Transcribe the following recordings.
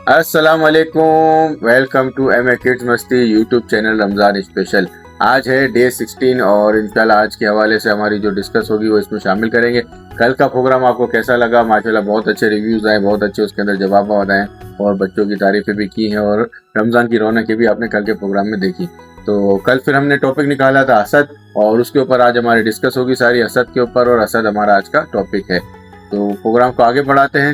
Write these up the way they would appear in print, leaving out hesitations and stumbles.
السلام علیکم، welcome to M A kids مستی یوٹیوب چینل رمضان اسپیشل۔ آج ہے ڈے 16 اور انشاءاللہ آج کے حوالے سے ہماری جو ڈسکس ہوگی وہ اس میں شامل کریں گے۔ کل کا پروگرام آپ کو کیسا لگا؟ ماشاءاللہ بہت اچھے ریویوز آئے، بہت اچھے اس کے اندر جواب آئے اور بچوں کی تعریفیں بھی کی ہیں اور رمضان کی رونقیں بھی آپ نے کل کے پروگرام میں دیکھی۔ تو کل پھر ہم نے ٹاپک نکالا تھا حسد، اور اس کے اوپر آج ہماری ڈسکس ہوگی ساری حسد کے اوپر، اور حسد ہمارا آج کا ٹاپک ہے۔ تو پروگرام کو آگے بڑھاتے ہیں۔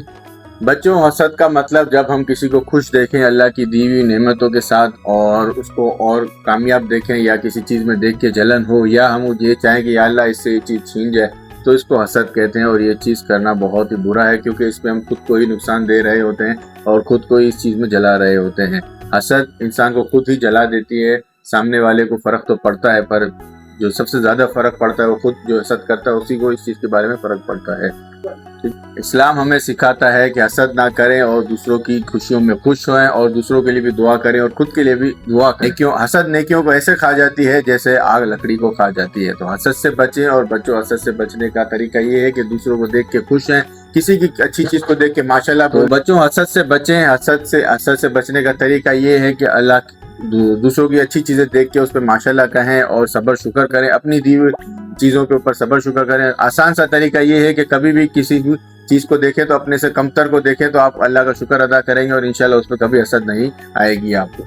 بچوں، حسد کا مطلب جب ہم کسی کو خوش دیکھیں اللہ کی دی ہوئی نعمتوں کے ساتھ اور اس کو اور کامیاب دیکھیں، یا کسی چیز میں دیکھ کے جلن ہو، یا ہم یہ چاہیں کہ یا اللہ اس سے یہ چیز چھین جائے، تو اس کو حسد کہتے ہیں۔ اور یہ چیز کرنا بہت ہی برا ہے، کیونکہ اس میں ہم خود کو ہی نقصان دے رہے ہوتے ہیں اور خود کو ہی اس چیز میں جلا رہے ہوتے ہیں۔ حسد انسان کو خود ہی جلا دیتی ہے، سامنے والے کو فرق تو پڑتا ہے، پر جو سب سے زیادہ فرق پڑتا ہے وہ خود جو حسد کرتا ہے اسی کو اس چیز کے بارے میں فرق پڑتا ہے۔ اسلام ہمیں سکھاتا ہے کہ حسد نہ کریں اور دوسروں کی خوشیوں میں خوش ہوئیں، اور دوسروں کے لیے بھی دعا کریں اور خود کے لیے بھی دعا کریں۔ حسد نیکیوں کو ایسے کھا جاتی ہے جیسے آگ لکڑی کو کھا جاتی ہے۔ تو حسد سے بچیں، اور بچوں حسد سے بچنے کا طریقہ یہ ہے کہ دوسروں کو دیکھ کے خوش ہیں، کسی کی اچھی چیز کو دیکھ کے ماشاءاللہ۔ تو بچوں حسد سے بچیں۔ حسد سے بچنے کا طریقہ یہ ہے کہ اللہ دوسروں کی اچھی چیزیں دیکھ کے اس پہ ماشاءاللہ کہیں اور صبر شکر کریں، اپنی دی ہوئی چیزوں کے اوپر صبر شکر کریں۔ آسان سا طریقہ یہ ہے کہ کبھی بھی کسی بھی چیز کو دیکھیں تو اپنے سے کمتر کو دیکھیں تو آپ اللہ کا شکر ادا کریں گے، اور انشاءاللہ اس پہ کبھی حسد نہیں آئے گی آپ کو۔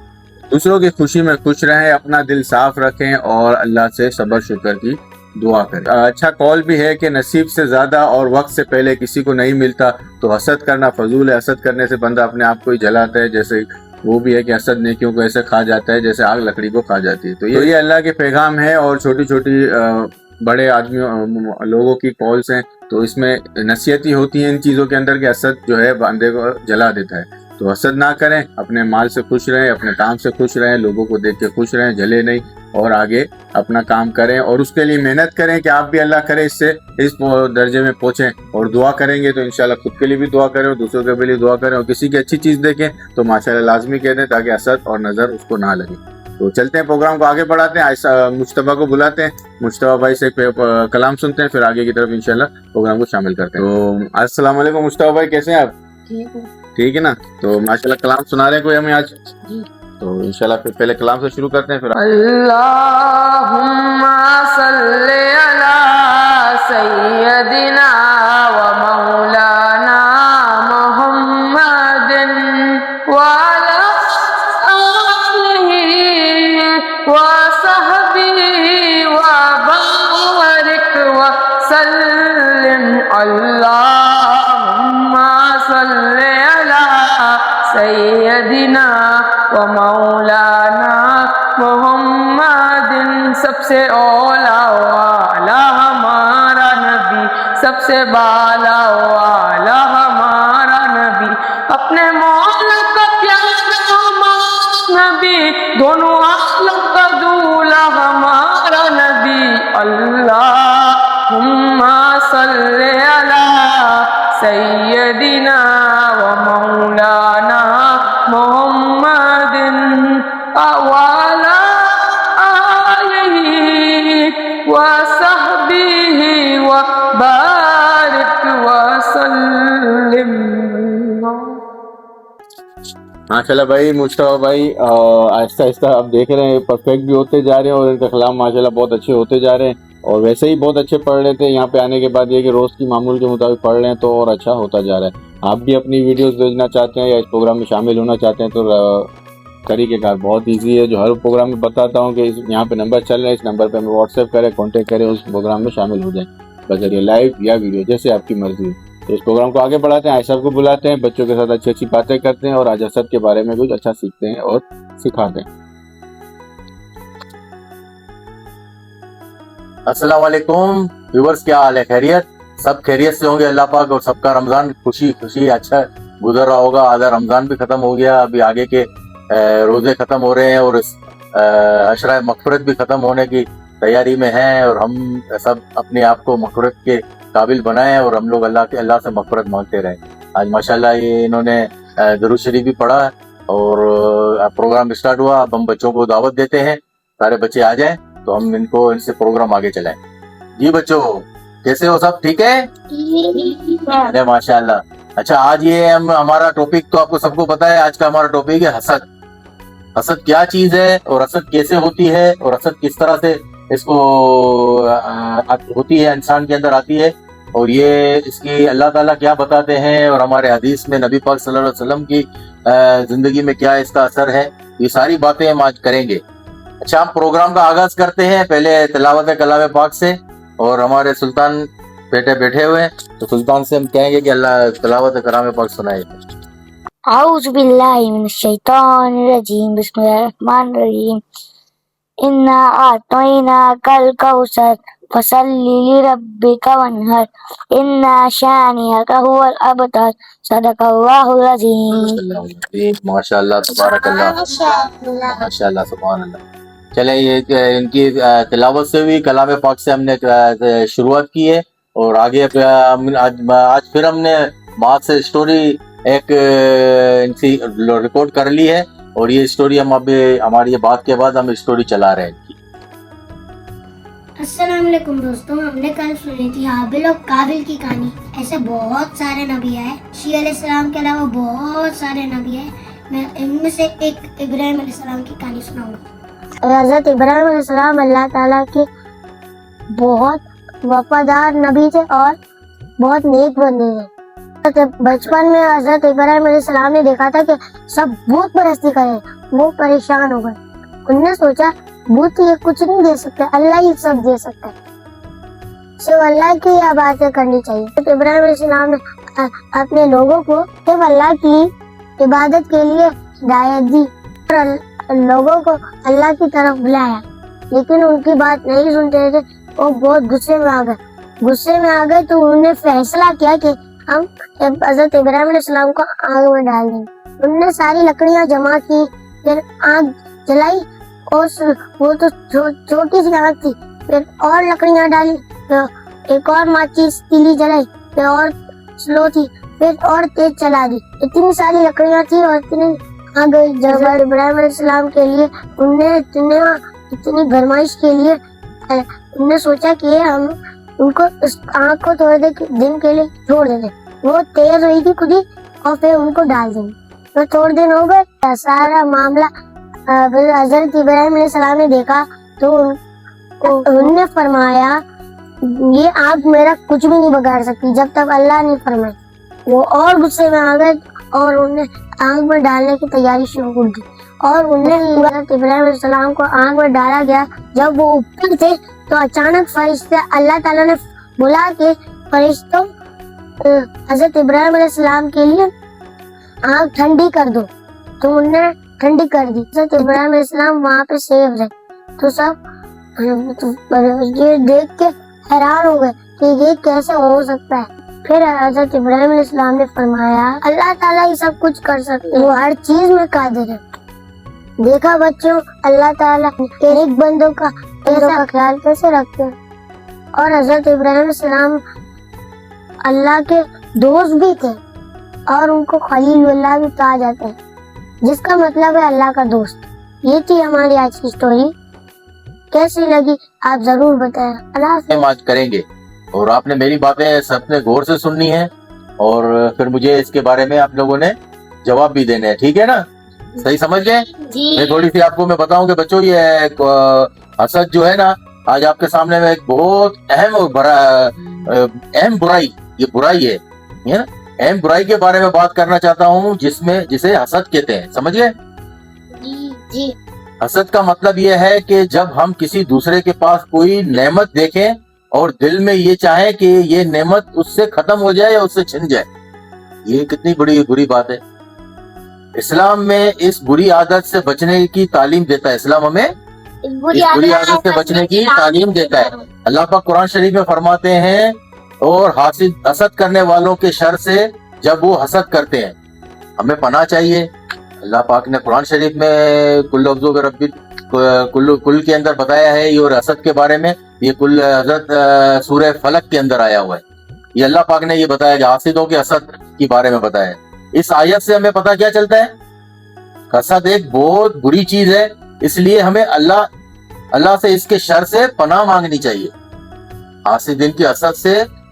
دوسروں کی خوشی میں خوش رہیں، اپنا دل صاف رکھیں اور اللہ سے صبر شکر کی دعا کریں۔ اچھا قول بھی ہے کہ نصیب سے زیادہ اور وقت سے پہلے کسی کو نہیں ملتا، تو حسد کرنا فضول ہے۔ حسد کرنے سے بندہ اپنے آپ کو ہی جلاتا ہے، جیسے وہ بھی ہے کہ حسد نیکیوں کو ایسے کھا جاتا ہے جیسے آگ لکڑی کو کھا جاتی ہے۔ تو یہ اللہ کے پیغام ہے، اور چھوٹی چھوٹی بڑے آدمیوں لوگوں کی قولز ہیں، تو اس میں نصیحتی ہوتی ہیں ان چیزوں کے اندر کہ حسد جو ہے بندے کو جلا دیتا ہے۔ تو حسد نہ کریں، اپنے مال سے خوش رہیں، اپنے کام سے خوش رہیں، لوگوں کو دیکھ کے خوش رہیں، جلے نہیں، اور آگے اپنا کام کریں اور اس کے لیے محنت کریں کہ آپ بھی اللہ کرے اس درجے میں پہنچیں، اور دعا کریں گے تو انشاءاللہ خود کے لیے بھی دعا کریں اور دوسروں کے لیے دعا کریں، اور کسی کی اچھی چیز دیکھیں تو ماشاءاللہ لازمی کہہ دیں تاکہ حسد اور نظر اس کو نہ لگے۔ تو چلتے ہیں، پروگرام کو آگے بڑھاتے ہیں۔ مجتبیٰ کو بلاتے ہیں، مجتبیٰ بھائی سے کلام سنتے ہیں، پھر آگے کی طرف انشاءاللہ پروگرام کو شامل کرتے ہیں۔ تو السلام علیکم مجتبیٰ بھائی، کیسے ہیں آپ؟ ٹھیک ہے نا؟ تو ماشاءاللہ کلام سنا رہے ہیں کوئی ہمیں آج؟ تو انشاءاللہ پھر پہلے کلام سے شروع کرتے ہیں، پھر اللہم صلی علی سیدنا و مولانا محمد وعلی آلہ و صحبہ وبارک وسلم۔ اللہم صلی علی سیدنا و مولانا محمد، سب سے اولا والا ہمارا نبی، سب سے بالا والا ہمارا نبی، اپنے مولا کا پیارا نبی، دونوں عالم کا دولا ہمارا نبی۔ اللہم صلی علی سیدنا و مولانا محمد وعلی آلہ وصحبہ وبارک وسلم۔ ماشاءاللہ بھائی، مجتبیٰ بھائی آہستہ آہستہ آپ دیکھ رہے ہیں پرفیکٹ بھی ہوتے جا رہے ہیں، اور ان کا کلام ماشاءاللہ بہت اچھے ہوتے جا رہے ہیں، اور ویسے ہی بہت اچھے پڑھ رہے تھے۔ یہاں پہ آنے کے بعد یہ کہ روز کی معمول کے مطابق پڑھ رہے ہیں تو اور اچھا ہوتا جا رہا ہے۔ آپ بھی اپنی ویڈیوز بھیجنا چاہتے ہیں یا اس پروگرام میں شامل ہونا چاہتے ہیں تو طریقہ کار بہت ایزی ہے، جو ہر پروگرام میں بتاتا ہوں کہ یہاں پہ نمبر چل رہے ہیں، اس نمبر پہ ہمیں واٹس ایپ کریں، کانٹیکٹ کریں، اس پروگرام میں شامل ہو جائیں بذریعہ لائیو یا ویڈیو، جیسے آپ کی مرضی ہو۔ تو اس پروگرام کو آگے بڑھاتے ہیں، عائشہ کو بلاتے ہیں، بچوں کے ساتھ اچھی اچھی باتیں کرتے ہیں، اور آج حسد کے بارے میں کچھ اچھا سیکھتے ہیں اور سکھاتے ہیں۔ السلام علیکم ویورز، کیا حال ہے؟ خیریت؟ سب خیریت سے ہوں گے اللہ پاک، اور سب کا رمضان خوشی اچھا گزر رہا ہوگا۔ آدھا رمضان بھی ختم ہو گیا، ابھی آگے کے روزے ختم ہو رہے ہیں، اور عشرہ مغفرت بھی ختم ہونے کی تیاری میں ہیں، اور ہم سب اپنے آپ کو مغفرت کے قابل بنائیں، اور ہم لوگ اللہ سے مغفرت مانگتے رہیں۔ آج ماشاءاللہ یہ انہوں نے درود شریف بھی پڑھا، اور پروگرام اسٹارٹ ہوا۔ اب ہم بچوں کو دعوت دیتے ہیں، سارے بچے آ جائیں تو ہم ان سے پروگرام آگے چلائیں۔ جی بچوں، کیسے ہو؟ سب ٹھیک ہے؟ ارے ماشاءاللہ، اچھا آج یہ ہمارا ٹاپک تو آپ کو سب کو پتا ہے. آج کا ہمارا ٹاپک ہے حسد. حسد کیا چیز ہے اور حسد کیسے ہوتی ہے اور حسد کس طرح سے اس کو ہوتی ہے, انسان کے اندر آتی ہے, اور یہ اس کی اللہ تعالیٰ کیا بتاتے ہیں اور ہمارے حدیث میں نبی پاک صلی اللہ علیہ وسلم کی زندگی میں کیا اس کا اثر ہے, یہ ساری باتیں ہم آج کریں گے. اچھا ہم پروگرام کا آغاز کرتے ہیں پہلے تلاوت کلام پاک سے, اور ہمارے سلطان بیٹھے ہوئے ہیں, تو سلطان سے ہم کہیں گے کہ اللہ تلاوت کلام پاک سنائے. اعوذ باللہ من الشیطان الرجیم, بسم اللہ الرحمن الرحیم. انا اعطیناک الکوثر فصلی لربک وانحر انا شانئک هو الابتر. صدق اللہ العظیم. ماشاء اللہ تبارک اللہ, ماشاء اللہ سبحان اللہ. چلیں یہ ان کی تلاوت سے بھی کلام پاک سے ہم نے شروعات کی ہے, اور آگے آج پھر ہم نے بات سے اسٹوری ایک ریکارڈ کر لی ہے, اور یہ اسٹوری ہم اب ہماری یہ بات کے بعد ہم اسٹوری چلا رہے ہیں. السلام علیکم دوستوں, ہم نے کل سنی تھی حابل اور قابل کی کہانی. ایسے بہت سارے نبی آئے, شیع علیہ السلام کے علاوہ بہت سارے نبی آئے. میں ان میں سے ایک ابراہیم علیہ السلام کی کہانی سناؤں گا. حضرت ابراہیم علیہ السلام اللہ تعالیٰ کے بہت وفادار نبی تھے اور بہت نیک بندے تھے. بچپن میں حضرت ابراہیم علیہ السلام نے دیکھا تھا کہ سب بت پرستی کرے, وہ پریشان ہو گئے. انہوں نے سوچا بت یہ کچھ نہیں دے سکتے, اللہ ہی سب دے سکتا ہے, صرف اللہ کی عبادت کرنی چاہیے. تو ابراہیم علیہ السلام نے اپنے لوگوں کو صرف اللہ کی عبادت کے لیے ہدایت دی اور لوگوں کو اللہ کی طرف بلایا, لیکن ان کی بات نہیں سنتے تھے. وہ بہت غصے میں آ گئے تو انہوں نے فیصلہ کیا کہ ہم حضرت ابراہیم علیہ السلام کو آگ میں ڈال دیں. انہوں نے ساری لکڑیاں جمع کی, پھر آگ جلائی, اور وہ تو چھوٹی سی آگ تھی, پھر اور لکڑیاں ڈالی, ایک اور ماچس تیلی جلائی, پھر اور سلو تھی, پھر اور تیز چلا دی. اتنی ساری لکڑیاں تھی اور اتنی آگ. جب ابراہیم علیہ السلام کے لیے انہوں نے اتنی گرمائش کے لیے انہوں نے سوچا کہ ہم ان کو اس آگ کو تھوڑے دن کے لیے چھوڑ دیتے. وہ تیز ہوئی تھی خود ہی, اور پھر ان کو ڈال دیں. تو تھوڑے دن ہو گئے, سارا معاملہ حضرت ابراہیم علیہ السلام نے دیکھا تو انہوں نے فرمایا یہ آگ میرا کچھ بھی نہیں بگاڑ سکتی جب تک اللہ نہیں فرمائے. وہ اور غصے میں آ گئے اور انہوں نے آگ میں ڈالنے کی تیاری شروع کر دی, اور انہیں حضرت ابراہیم علیہ السلام کو آگ میں ڈالا گیا. جب وہ اوپر تھے تو اچانک فرشتے اللہ تعالیٰ نے بولا کہ فرشتوں حضرت ابراہیم علیہ السلام کے لیے آگ ٹھنڈی کر دو. تو انہوں نے ٹھنڈی کر دی. حضرت ابراہیم علیہ السلام وہاں پہ سیف رہے. تو سب یہ دیکھ کے حیران ہو گئے کہ یہ کیسے ہو سکتا ہے. پھر حضرت ابراہیم علیہ السلام نے فرمایا اللہ تعالیٰ ہی سب کچھ کر سکتے, وہ ہر چیز میں قادر ہے. دیکھا بچوں, اللہ تعالیٰ ایک بندوں کا خیال کیسے رکھتے ہیں. اور حضرت ابراہیم علیہ السلام اللہ کے دوست بھی تھے, اور ان کو خلیل اللہ بھی کہا جاتا ہے, جس کا مطلب ہے اللہ کا دوست. یہ تھی ہماری آج کی سٹوری. کیسی لگی آپ ضرور بتائیں. ہم آج کریں گے, اور آپ نے میری باتیں سب نے غور سے سننی ہے, اور پھر مجھے اس کے بارے میں آپ لوگوں نے جواب بھی دینے ہیں, ٹھیک ہے نا؟ صحیح سمجھ گئے؟ میں تھوڑی سی آپ کو میں بتاؤں کہ بچوں یہ حسد جو ہے نا, آج آپ کے سامنے میں ایک بہت اہم برائی, یہ برائی ہے نا, اہم برائی کے بارے میں بات کرنا چاہتا ہوں جسے حسد کہتے ہیں. سمجھ گئے؟ جی. حسد کا مطلب یہ ہے کہ جب ہم کسی دوسرے کے پاس کوئی نعمت دیکھیں اور دل میں یہ چاہیں کہ یہ نعمت اس سے ختم ہو جائے یا اس سے چھن جائے. یہ کتنی بری بات ہے. اسلام میں اس بری عادت سے بچنے کی تعلیم دیتا ہے. اسلام ہمیں اس بری عادت سے بچنے کی تعلیم دیتا ہے. اللہ پاک قرآن شریف میں فرماتے ہیں اور حسد کرنے والوں کے شر سے جب وہ حسد کرتے ہیں ہمیں پناہ چاہیے. اللہ پاک نے قرآن شریف میں کل لفظوں کے ربی کل کے اندر بتایا ہے, اور حسد کے بارے میں یہ کل حضرت سورہ فلق کے اندر آیا ہوا ہے. یہ اللہ پاک نے یہ بتایا کہ حاسدوں کے حسد کے بارے میں بتایا ہے. اس آیت سے ہمیں پتہ کیا چلتا ہے؟ حسد ایک بہت بری چیز ہے, اس لیے ہمیں اللہ سے اس کے شر سے پناہ مانگنی چاہیے. حاسدین کی حسد سے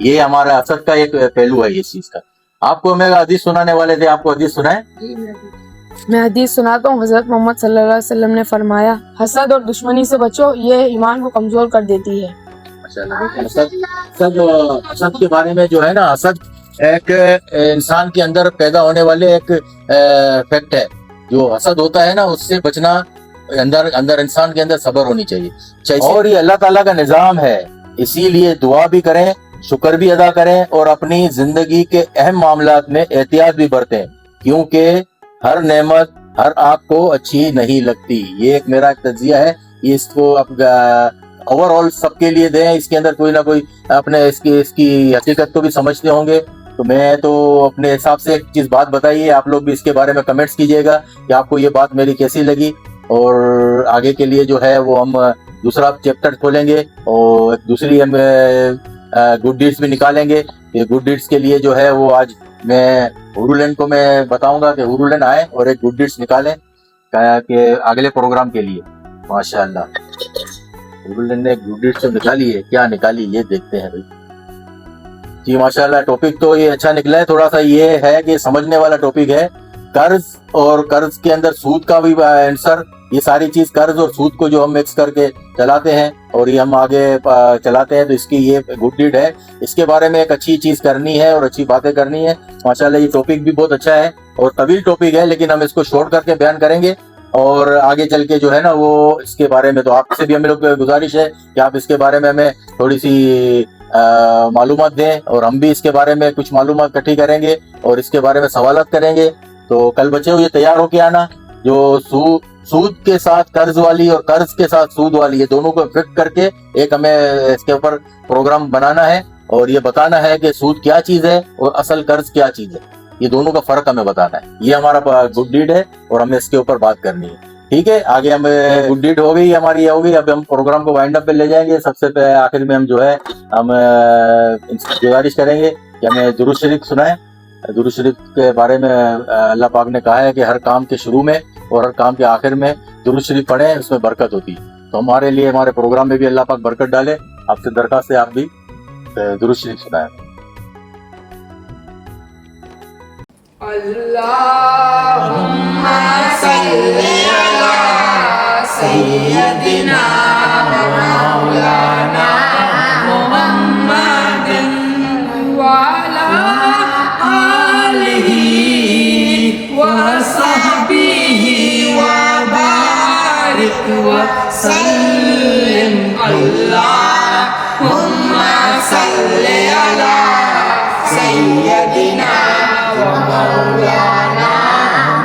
یہ ہمارا اسد کا ایک پہلو ہے اس چیز کا. آپ کو میں حدیث سنانے والے تھے, آپ کو حدیث سنائیں. میں حدیث سناتا ہوں. حضرت محمد صلی اللہ علیہ وسلم نے فرمایا حسد اور دشمنی سے بچو, یہ ایمان کو کمزور کر دیتی ہے. حسد کے بارے میں جو ہے نا, حسد ایک انسان کے اندر پیدا ہونے والے ایک فیکٹ ہے. جو حسد ہوتا ہے نا, اس سے بچنا اندر انسان کے اندر صبر ہونی چاہیے. اور یہ اللہ تعالیٰ کا نظام ہے, اسی لیے دعا بھی کریں, شکر بھی ادا کریں, اور اپنی زندگی کے اہم معاملات میں احتیاط بھی برتیں, کیونکہ ہر نعمت ہر آپ کو اچھی نہیں لگتی. یہ ایک میرا ایک تجزیہ ہے, یہ اس کو آپ اوور آل سب کے لیے دیں. اس کے اندر کوئی نہ کوئی اپنے اس کی حقیقت کو بھی سمجھتے ہوں گے. تو میں تو اپنے حساب سے ایک چیز بات بتائیے, آپ لوگ بھی اس کے بارے میں کمنٹس کیجیے گا کہ آپ کو یہ بات میری کیسی لگی. اور آگے کے لیے جو ہے وہ ہم دوسرا چیپٹر کھولیں گے, اور دوسری ہم گڈ ڈیڈس بھی نکالیں گے. یہ گڈ ڈیڈس کے لیے جو ہے وہ آج میں ہورولینڈ کو میں بتاؤں گا کہ ہورولینڈ آئے اور ایک گڈ ڈیڈس نکالیں کہ اگلے پروگرام کے لیے. ماشاء اللہ, ہورولینڈ نے ایک گڈ ڈیڈس نکالی ہے, کیا نکالی یہ دیکھتے ہیں بھائی. جی ماشاء اللہ, ٹاپک تو یہ اچھا نکلا ہے. تھوڑا سا یہ ہے کہ سمجھنے والا ٹاپک ہے. قرض اور قرض کے اندر سود کا بھی آنسر, یہ ساری چیز قرض اور سود کو جو ہم مکس کر کے چلاتے ہیں اور یہ ہم آگے چلاتے ہیں, تو اس کی یہ گڈ ڈیڈ ہے. اس کے بارے میں ایک اچھی چیز کرنی ہے اور اچھی باتیں کرنی ہے. ماشاءاللہ یہ ٹاپک بھی بہت اچھا ہے اور طویل ٹاپک ہے, لیکن ہم اس کو شارٹ کر کے بیان کریں گے. اور آگے چل کے جو ہے نا وہ اس کے بارے میں, تو آپ سے بھی ہمیں لوگ گزارش ہے کہ آپ اس کے بارے میں ہمیں تھوڑی سی معلومات دیں, اور ہم بھی اس کے بارے میں کچھ معلومات اکٹھی کریں گے اور اس کے بارے میں سوالات کریں گے. تو کل بچے ہوئے تیار ہو کے آنا. جو سود کے ساتھ قرض والی اور قرض کے ساتھ سود والی, یہ دونوں کو افیکٹ کر کے ایک ہمیں اس کے اوپر پروگرام بنانا ہے, اور یہ بتانا ہے کہ سود کیا چیز ہے اور اصل قرض کیا چیز ہے. یہ دونوں کا فرق ہمیں بتانا ہے. یہ ہمارا گڈ ڈیڈ ہے اور ہمیں اس کے اوپر بات کرنی ہے. ٹھیک ہے, آگے ہم گڈ ڈیڈ ہو گئی ہماری, یہ ہو گئی. اب ہم پروگرام کو وائنڈ اپ پہ لے جائیں گے. سب سے آخر میں ہم جو ہے ہم گزارش کریں گے کہ ہمیں درود شریف سنائیں. درود شریف کے بارے میں اللہ پاک نے کہا ہے کہ ہر کام کے شروع میں اور ہر کام کے آخر میں درود شریف پڑھیں, اس میں برکت ہوتی ہے. تو ہمارے لیے ہمارے پروگرام میں بھی اللہ پاک برکت ڈالے. آپ سے درخواست ہے آپ بھی درود شریف سنائیں. اللہم صلی علی سیدنا مولانا محمد وعلی آلہ وصحبہ وبارک وسلم. اللہم صلی علی سیدنا مولانا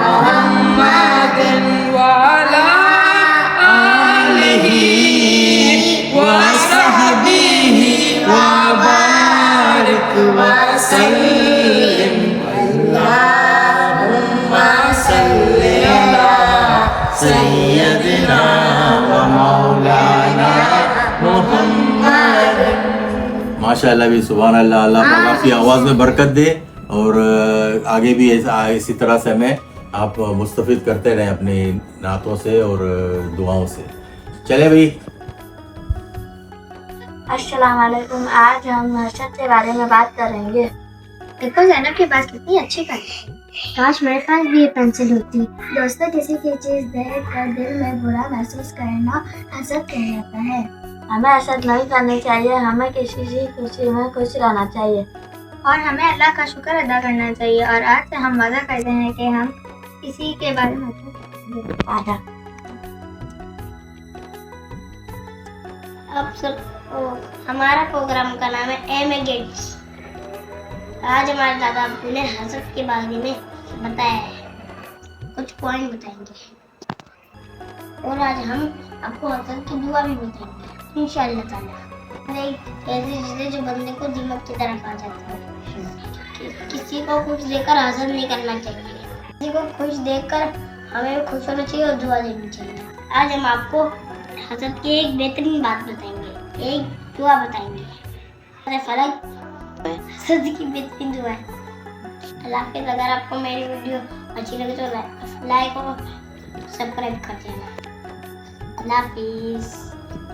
محمد وعلی آلہ وصحبہ وبارک وسلم. اللہم صلی علی سیدنا مولانا محمد. ماشاء اللہ بھی سبحان اللہ. اللہ پاک آپ کی آواز میں برکت دے, اور آگے بھی اسی طرح سے ہمیں آپ مستفید کرتے رہیں اپنی نعتوں سے اور دعاؤں سے. چلے بھائی. السلام علیکم. آج ہم حسد کے بارے میں بات کریں گے. دیکھو زینب کے پاس کتنی اچھی پین ہے, کاش میرے پاس بھی یہ پینسل ہوتی. دوستوں, کسی کی چیز دیکھ کر دل میں برا محسوس کرنا حسد کہلاتا ہے. ہمیں حسد نہیں کرنی چاہیے, ہمیں کسی کی خوشی میں خوش رہنا چاہیے, اور ہمیں اللہ کا شکر ادا کرنا چاہیے. اور آج سے ہم وعدہ کرتے ہیں کہ ہم کسی کے بارے میں اب سب ہمارا پروگرام کا نام ہے ایم اے گیٹس. آج ہمارے دادا ابو نے حسد کے بارے میں بتایا ہے, کچھ پوائنٹ بتائیں گے, اور آج ہم آپ کو حسد کی دعا بھی بتائیں گے انشاءاللہ تعالیٰ. ایسی چیزیں جو بندے کو دماغ کی طرف آ جاتی ہے. کسی کو خوش دیکھ کر حسد نہیں کرنا چاہیے, کسی کو خوش دیکھ کر ہمیں خوش ہونا چاہیے اور دعا دینی چاہیے. آج ہم آپ کو حسد کی ایک بہترین بات بتائیں گے, ایک دعا بتائیں گے. فرق حسد کی بہترین دعا ہے. اللہ حافظ. اگر آپ کو میری ویڈیو اچھی لگے تو لائک اور سبسکرائب کر دینا. اللہ حافظ.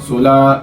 16